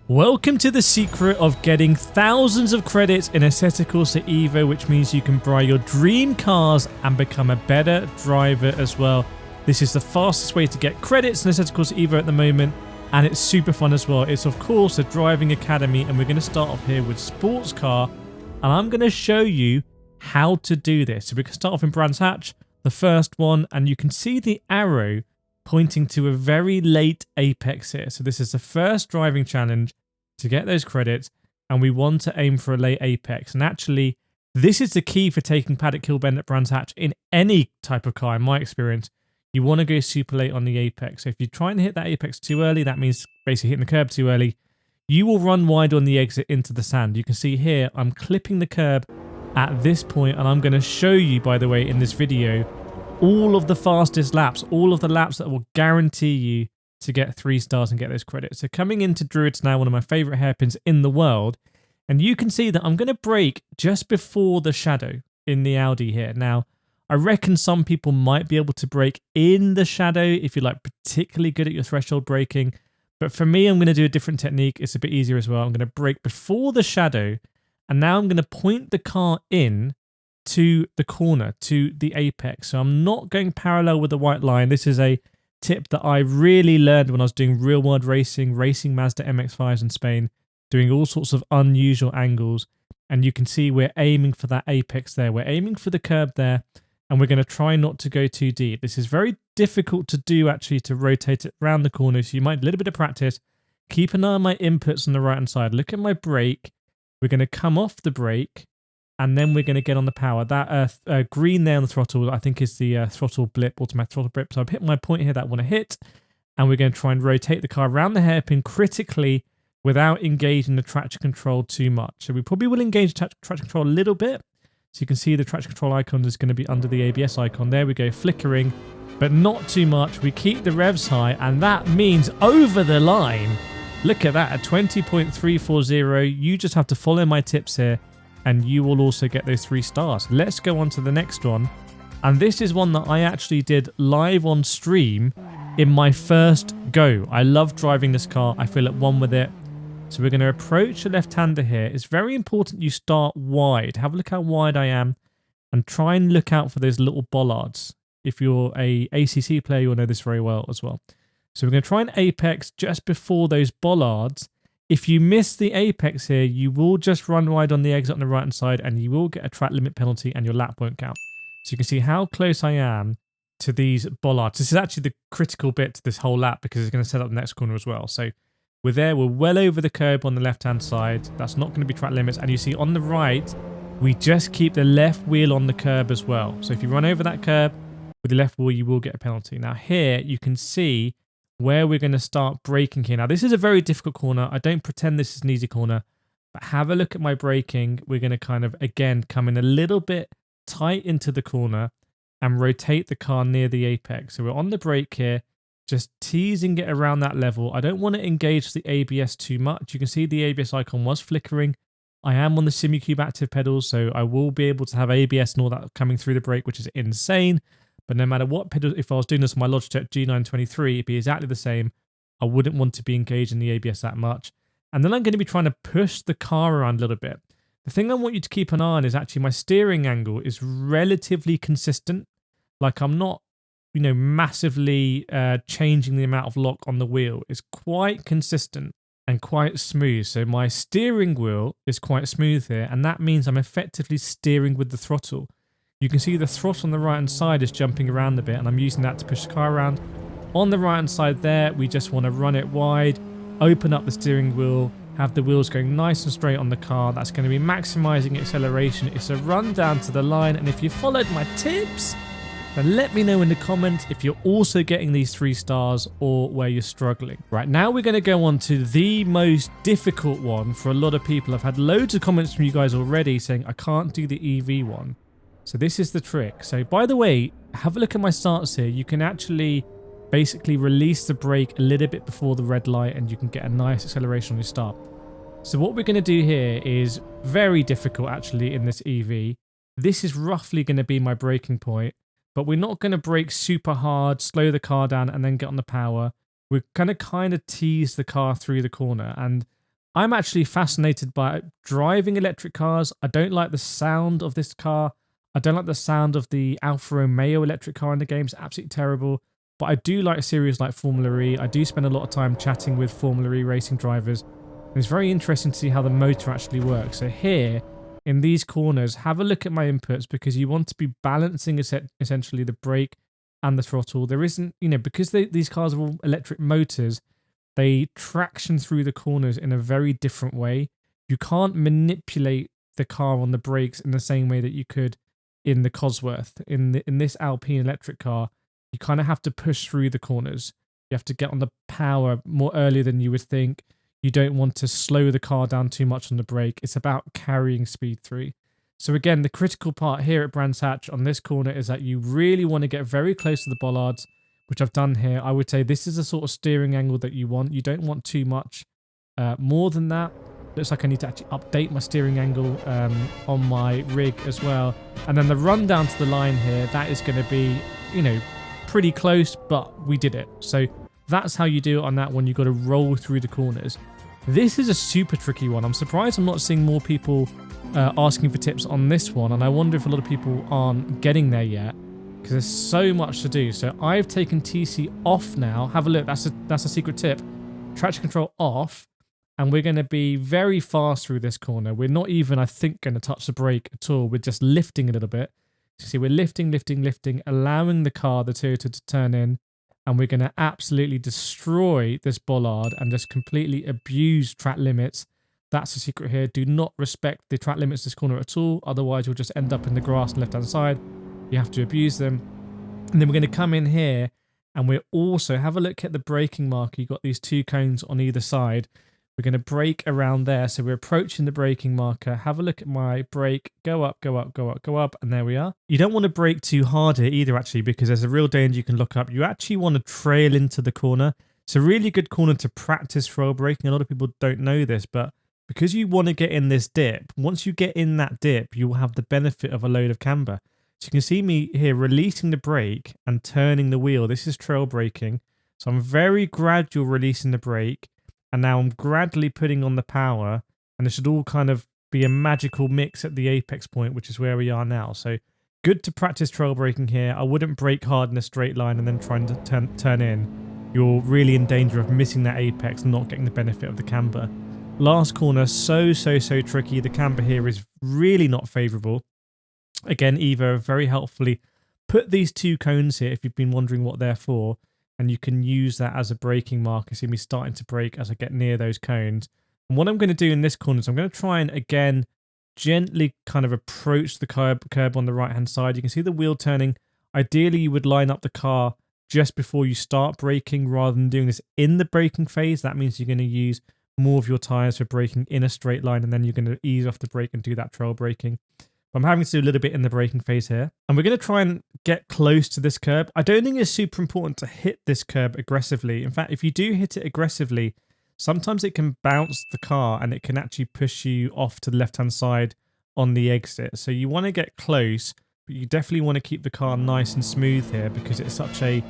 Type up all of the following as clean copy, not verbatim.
Welcome to the secret of getting thousands of credits in Assetto Corsa EVO, which means you can buy your dream cars and become a better driver as well. This is the fastest way to get credits in Assetto Corsa EVO at the moment, and it's super fun as well. It's of course a driving academy, and we're going to start off here with sports car, and I'm going to show you how to do this. So we can start off in Brands Hatch, the first one, and you can see the arrow pointing to a very late apex here. So this is the first driving challenge to get those credits, and we want to aim for a late apex. And actually, this is the key for taking Paddock Hill Bend at Brands Hatch in any type of car, in my experience. You want to go super late on the apex. So if you're trying to hit that apex too early, that means basically hitting the curb too early, you will run wide on the exit into the sand. You can see here, I'm clipping the curb at this point, and I'm going to show you, by the way, in this video, all of the fastest laps, all of the laps that will guarantee you to get 3 stars and get those credits. So coming into Druids now, one of my favorite hairpins in the world, and you can see that I'm going to brake just before the shadow in the Audi here. Now, I reckon some people might be able to brake in the shadow if you're like particularly good at your threshold braking, but for me, I'm going to do a different technique. It's a bit easier as well. I'm going to brake before the shadow, and now I'm going to point the car in to the corner, to the apex. So I'm not going parallel with the white line. This is a tip that I really learned when I was doing real world racing Mazda MX-5s in Spain, doing all sorts of unusual angles. And you can see we're aiming for that apex there. We're aiming for the curb there, and we're going to try not to go too deep. This is very difficult to do, actually, to rotate it around the corner. So you might need a little bit of practice. Keep an eye on my inputs on the right-hand side. Look at my brake. We're going to come off the brake, and then we're going to get on the power. That green there on the throttle, I think, is the throttle blip, automatic throttle blip. So I've hit my point here that I want to hit, and we're going to try and rotate the car around the hairpin critically without engaging the traction control too much. So we probably will engage traction control a little bit. So you can see the traction control icon is going to be under the ABS icon. There we go, flickering, but not too much. We keep the revs high, and that means over the line. Look at that, at 20.340. You just have to follow my tips here, and you will also get those 3 stars. Let's go on to the next one. And this is one that I actually did live on stream in my first go. I love driving this car. I feel at one with it. So we're going to approach the left-hander here. It's very important you start wide. Have a look how wide I am, and try and look out for those little bollards. If you're a ACC player, you'll know this very well as well. So we're going to try and apex just before those bollards. If you miss the apex here, you will just run wide on the exit on the right-hand side, and you will get a track limit penalty, and your lap won't count. So you can see how close I am to these bollards. This is actually the critical bit to this whole lap, because it's going to set up the next corner as well. So we're there. We're well over the curb on the left-hand side. That's not going to be track limits. And you see on the right, we just keep the left wheel on the curb as well. So if you run over that curb with the left wheel, you will get a penalty. Now here, you can see where we're going to start braking here. Now, this is a very difficult corner. I don't pretend this is an easy corner, but have a look at my braking. We're going to kind of, again, come in a little bit tight into the corner and rotate the car near the apex. So we're on the brake here, just teasing it around that level. I don't want to engage the ABS too much. You can see the ABS icon was flickering. I am on the SimuCube active pedals, so I will be able to have ABS and all that coming through the brake, which is insane. But no matter what pedal, if I was doing this on my Logitech G923, it'd be exactly the same. I wouldn't want to be engaged in the ABS that much. And then I'm going to be trying to push the car around a little bit. The thing I want you to keep an eye on is actually my steering angle is relatively consistent. Like I'm not, massively changing the amount of lock on the wheel. It's quite consistent and quite smooth. So my steering wheel is quite smooth here, and that means I'm effectively steering with the throttle. You can see the throttle on the right-hand side is jumping around a bit, and I'm using that to push the car around. On the right-hand side there, we just want to run it wide, open up the steering wheel, have the wheels going nice and straight on the car. That's going to be maximizing acceleration. It's a run down to the line, and if you followed my tips, then let me know in the comments if you're also getting these 3 stars or where you're struggling. Right, now we're going to go on to the most difficult one for a lot of people. I've had loads of comments from you guys already saying I can't do the EV one. So this is the trick. So by the way, have a look at my starts here. You can actually basically release the brake a little bit before the red light, and you can get a nice acceleration on your start. So what we're going to do here is very difficult actually in this EV. This is roughly going to be my braking point, but we're not going to brake super hard, slow the car down, and then get on the power. We're going to kind of tease the car through the corner. And I'm actually fascinated by driving electric cars. I don't like the sound of this car. I don't like the sound of the Alfa Romeo electric car in the game. It's absolutely terrible. But I do like a series like Formula E. I do spend a lot of time chatting with Formula E racing drivers. And it's very interesting to see how the motor actually works. So here, in these corners, have a look at my inputs because you want to be balancing essentially the brake and the throttle. There isn't, because these cars are all electric motors, they traction through the corners in a very different way. You can't manipulate the car on the brakes in the same way that you could in the Cosworth. In this Alpine electric car, you kind of have to push through the corners. You have to get on the power more earlier than you would think. You don't want to slow the car down too much on the brake. It's about carrying speed through. So again, the critical part here at Brands Hatch on this corner is that you really want to get very close to the bollards, which I've done here. I would say this is the sort of steering angle that you want. You don't want too much more than that. Looks like I need to actually update my steering angle on my rig as well. And then the run down to the line here, that is going to be, pretty close, but we did it. So that's how you do it on that one. You've got to roll through the corners. This is a super tricky one. I'm surprised I'm not seeing more people asking for tips on this one. And I wonder if a lot of people aren't getting there yet because there's so much to do. So I've taken TC off now. Have a look. That's a secret tip. Traction control off. And we're going to be very fast through this corner. We're not even, I think, going to touch the brake at all. We're just lifting a little bit. So see, we're lifting, allowing the car, the Toyota, to turn in. And we're going to absolutely destroy this bollard and just completely abuse track limits. That's the secret here. Do not respect the track limits this corner at all. Otherwise, you'll just end up in the grass on the left-hand side. You have to abuse them. And then we're going to come in here and we're also, have a look at the braking marker. You've got these two cones on either side. We're going to brake around there. So we're approaching the braking marker. Have a look at my brake. Go up, go up, go up, go up. And there we are. You don't want to brake too hard here either, actually, because there's a real danger you can lock up. You actually want to trail into the corner. It's a really good corner to practice trail braking. A lot of people don't know this, but because you want to get in this dip, once you get in that dip, you will have the benefit of a load of camber. So you can see me here releasing the brake and turning the wheel. This is trail braking. So I'm very gradual releasing the brake. And now I'm gradually putting on the power, and this should all kind of be a magical mix at the apex point, which is where we are now. So good to practice trail braking here. I wouldn't brake hard in a straight line and then trying to turn in. You're really in danger of missing that apex and not getting the benefit of the camber. Last corner, so tricky. The camber here is really not favourable. Again, Evo very helpfully put these two cones here if you've been wondering what they're for. And you can use that as a braking marker. See me starting to brake as I get near those cones. And what I'm going to do in this corner is I'm going to try and, again, gently kind of approach the curb on the right-hand side. You can see the wheel turning. Ideally, you would line up the car just before you start braking rather than doing this in the braking phase. That means you're going to use more of your tyres for braking in a straight line, and then you're going to ease off the brake and do that trail braking. I'm having to do a little bit in the braking phase here. And we're going to try and get close to this curb. I don't think it's super important to hit this curb aggressively. In fact, if you do hit it aggressively, sometimes it can bounce the car and it can actually push you off to the left-hand side on the exit. So you want to get close, but you definitely want to keep the car nice and smooth here because it's such a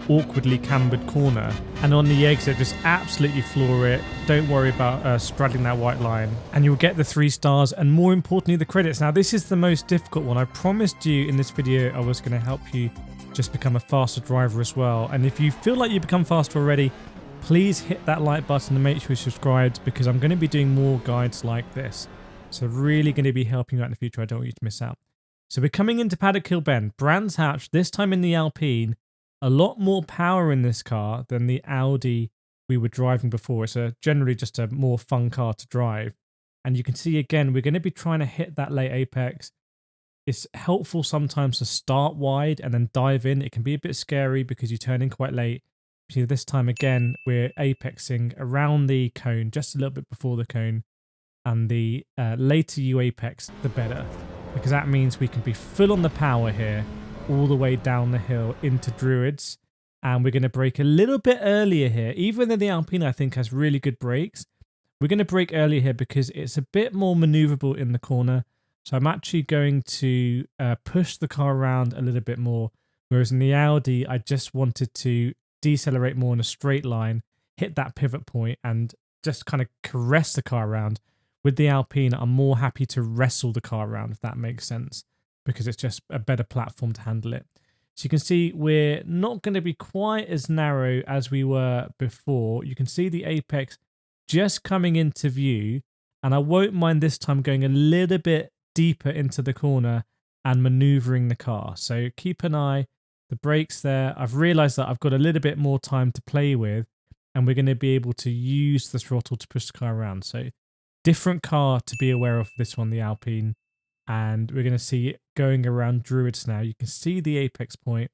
awkwardly cambered corner. And on the exit, just absolutely floor it. Don't worry about straddling that white line. And you'll get the 3 stars and more importantly, the credits. Now, this is the most difficult one. I promised you in this video I was going to help you just become a faster driver as well. And if you feel like you've become faster already, please hit that like button and make sure you're subscribed because I'm going to be doing more guides like this. So really going to be helping you out in the future. I don't want you to miss out. So we're coming into Paddock Hill Bend, Brands Hatch, this time in the Alpine. A lot more power in this car than the Audi we were driving before. It's generally just a more fun car to drive. And you can see again, we're going to be trying to hit that late apex. It's helpful sometimes to start wide and then dive in. It can be a bit scary because you turn in quite late. See, this time again, we're apexing around the cone, just a little bit before the cone. And the later you apex, the better. Because that means we can be full on the power here, all the way down the hill into Druids. And we're going to brake a little bit earlier here. Even though the Alpine, I think, has really good brakes, we're going to brake earlier here because it's a bit more maneuverable in the corner. So I'm actually going to push the car around a little bit more. Whereas in the Audi, I just wanted to decelerate more in a straight line, hit that pivot point, and just kind of caress the car around. With the Alpine, I'm more happy to wrestle the car around, if that makes sense, because it's just a better platform to handle it. So you can see we're not going to be quite as narrow as we were before. You can see the apex just coming into view, and I won't mind this time going a little bit deeper into the corner and maneuvering the car. So keep an eye, the brakes there. I've realized that I've got a little bit more time to play with, and we're going to be able to use the throttle to push the car around. So different car to be aware of, this one, the Alpine. And we're going to see it going around Druids now. You can see the apex point.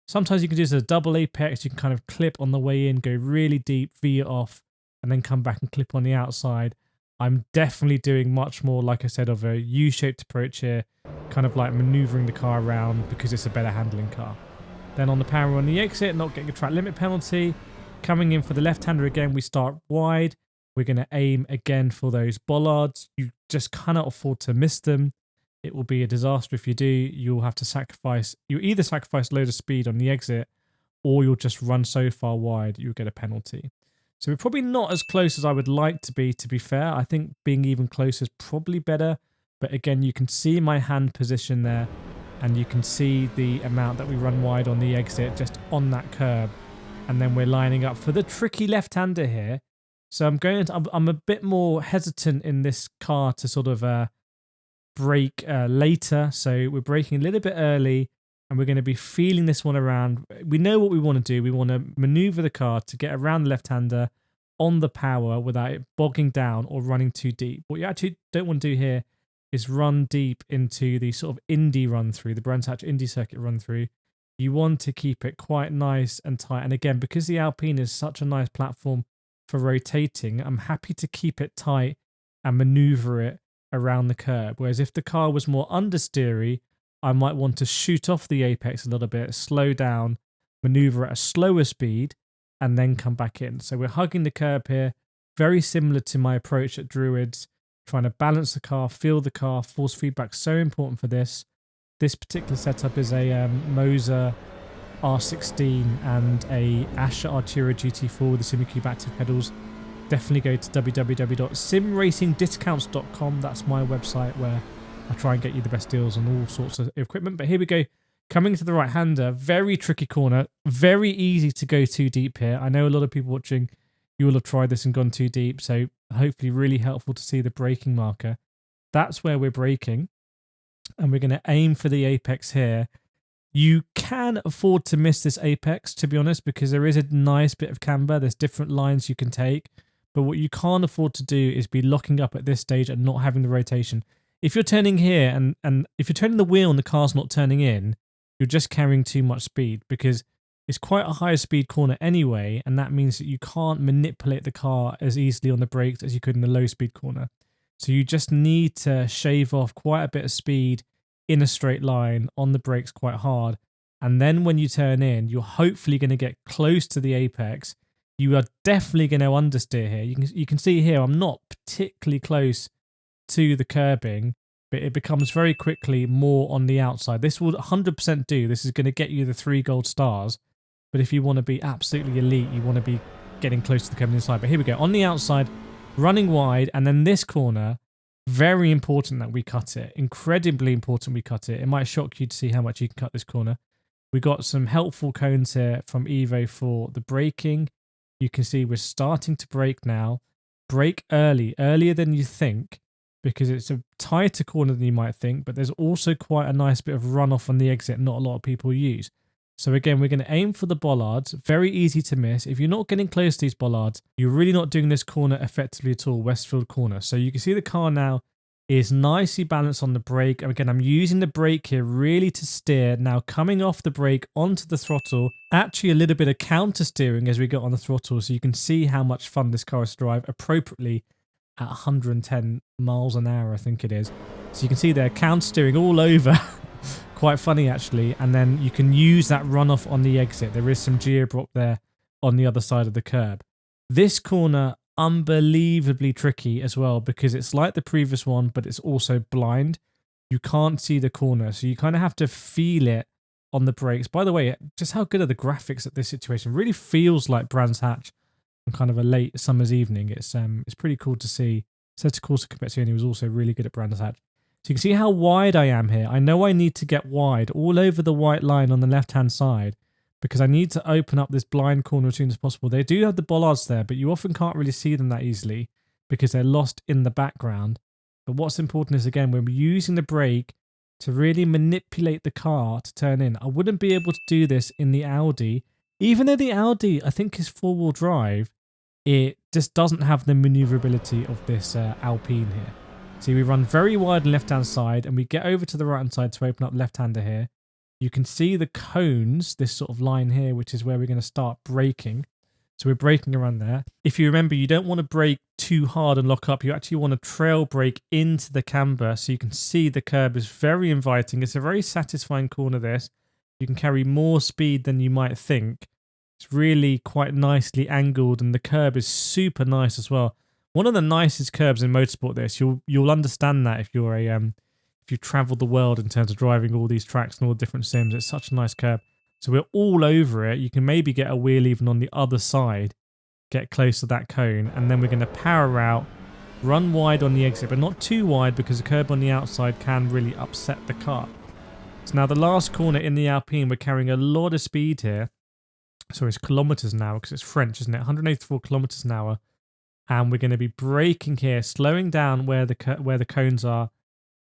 Sometimes you can do this as a double apex. You can kind of clip on the way in, go really deep, V it off, and then come back and clip on the outside. I'm definitely doing much more, like I said, of a U-shaped approach here, kind of like maneuvering the car around because it's a better handling car. Then on the power on the exit, not getting a track limit penalty. Coming in for the left-hander again, we start wide. We're going to aim again for those bollards. You just cannot afford to miss them. It will be a disaster if you do. You'll have to sacrifice, you either sacrifice a load of speed on the exit, or you'll just run so far wide you'll get a penalty. So we're probably not as close as I would like to be fair. I think being even closer is probably better. But again, you can see my hand position there, and you can see the amount that we run wide on the exit just on that curb. And then we're lining up for the tricky left-hander here. So I'm a bit more hesitant in this car to sort of brake later. So we're braking a little bit early, and we're going to be feeling this one around. We know what we want to do. We want to maneuver the car to get around the left-hander on the power without it bogging down or running too deep. What you actually don't want to do here is run deep into the sort of Indy run-through, the Brands Hatch Indy circuit run-through. You want to keep it quite nice and tight. And again, because the Alpine is such a nice platform for rotating, I'm happy to keep it tight and maneuver it around the curb. Whereas if the car was more understeery, I might want to shoot off the apex a little bit, slow down, maneuver at a slower speed, and then come back in. So we're hugging the curb here, very similar to my approach at Druids, trying to balance the car, feel the car. Force feedback so important for this. This particular setup is a Moser R16 and a Asher Artura GT4 with the SimiCube active pedals. Definitely go to www.simracingdiscounts.com. That's my website where I try and get you the best deals on all sorts of equipment. But here we go. Coming to the right-hander, very tricky corner. Very easy to go too deep here. I know a lot of people watching, you will have tried this and gone too deep. So hopefully really helpful to see the braking marker. That's where we're braking. And we're going to aim for the apex here. You can afford to miss this apex, to be honest, because there is a nice bit of camber. There's different lines you can take. But what you can't afford to do is be locking up at this stage and not having the rotation. If you're turning here and if you're turning the wheel and the car's not turning in, you're just carrying too much speed, because it's quite a high speed corner anyway. And that means that you can't manipulate the car as easily on the brakes as you could in the low speed corner. So you just need to shave off quite a bit of speed in a straight line on the brakes quite hard. And then when you turn in, you're hopefully going to get close to the apex. You are definitely going to understeer here. You can see here, I'm not particularly close to the curbing, but it becomes very quickly more on the outside. This will 100% do. This is going to get you the 3 gold stars. But if you want to be absolutely elite, you want to be getting close to the curbing inside. But here we go. On the outside, running wide, and then this corner, very important that we cut it. Incredibly important we cut it. It might shock you to see how much you can cut this corner. We got some helpful cones here from Evo for the braking. You can see we're starting to brake now. Brake early, earlier than you think, because it's a tighter corner than you might think, but there's also quite a nice bit of runoff on the exit not a lot of people use. So again, we're going to aim for the bollards. Very easy to miss. If you're not getting close to these bollards, you're really not doing this corner effectively at all, Westfield corner. So you can see the car now is nicely balanced on the brake. And again, I'm using the brake here really to steer. Now coming off the brake onto the throttle, actually a little bit of counter steering as we go on the throttle. So you can see how much fun this car is to drive appropriately at 110 miles an hour, I think it is. So you can see there, counter steering all over. Quite funny, actually. And then you can use that runoff on the exit. There is some geodrop there on the other side of the curb. This corner, unbelievably tricky as well, because it's like the previous one, but it's also blind. You can't see the corner, so you kind of have to feel it on the brakes. By the way, just how good are the graphics at this situation? Really feels like Brands Hatch. on kind of a late summer's evening. It's pretty cool to see. Assetto Corsa Competizione was also really good at Brands Hatch. So you can see how wide I am here. I know I need to get wide all over the white line on the left-hand side because I need to open up this blind corner as soon as possible. They do have the bollards there, but you often can't really see them that easily because they're lost in the background. But what's important is, again, we're using the brake to really manipulate the car to turn in. I wouldn't be able to do this in the Audi. Even though the Audi, I think, is four-wheel drive, it just doesn't have the maneuverability of this Alpine here. See, we run very wide on the left-hand side, and we get over to the right-hand side to open up left-hander here. You can see the cones, this sort of line here, which is where we're going to start braking. So we're braking around there. If you remember, you don't want to brake too hard and lock up. You actually want to trail brake into the camber so you can see the curb is very inviting. It's a very satisfying corner, this. You can carry more speed than you might think. It's really quite nicely angled, and the curb is super nice as well. One of the nicest curbs in motorsport, this. You'll understand that if you're if you've traveled the world in terms of driving all these tracks and all the different sims. It's such a nice curb. So we're all over it. You can maybe get a wheel even on the other side, get close to that cone, and then we're going to power out, run wide on the exit, but not too wide because the curb on the outside can really upset the car. So now the last corner in the Alpine, we're carrying a lot of speed here. So it's kilometers an hour because it's French, isn't it? 184 kilometers an hour. And we're going to be braking here, slowing down where the cones are.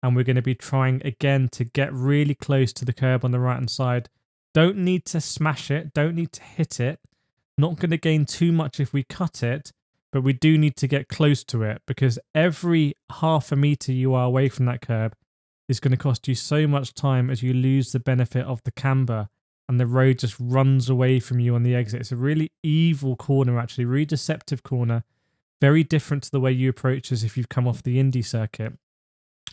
And we're going to be trying again to get really close to the curb on the right-hand side. Don't need to smash it. Don't need to hit it. Not going to gain too much if we cut it. But we do need to get close to it because every half a meter you are away from that curb is going to cost you so much time as you lose the benefit of the camber. And the road just runs away from you on the exit. It's a really evil corner, actually. Really deceptive corner. Very different to the way you approach this if you've come off the Indy circuit.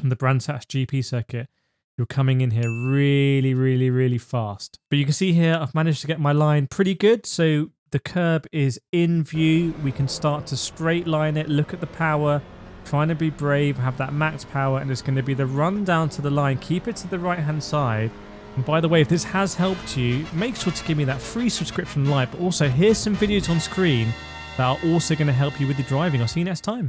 And the Brands Hatch GP circuit, you're coming in here really, really, really fast. But you can see here, I've managed to get my line pretty good. So the curb is in view. We can start to straight line it. Look at the power. Trying to be brave. Have that max power. And it's going to be the run down to the line. Keep it to the right-hand side. And by the way, if this has helped you, make sure to give me that free subscription and like. But also, here's some videos on screen that are also going to help you with your driving. I'll see you next time.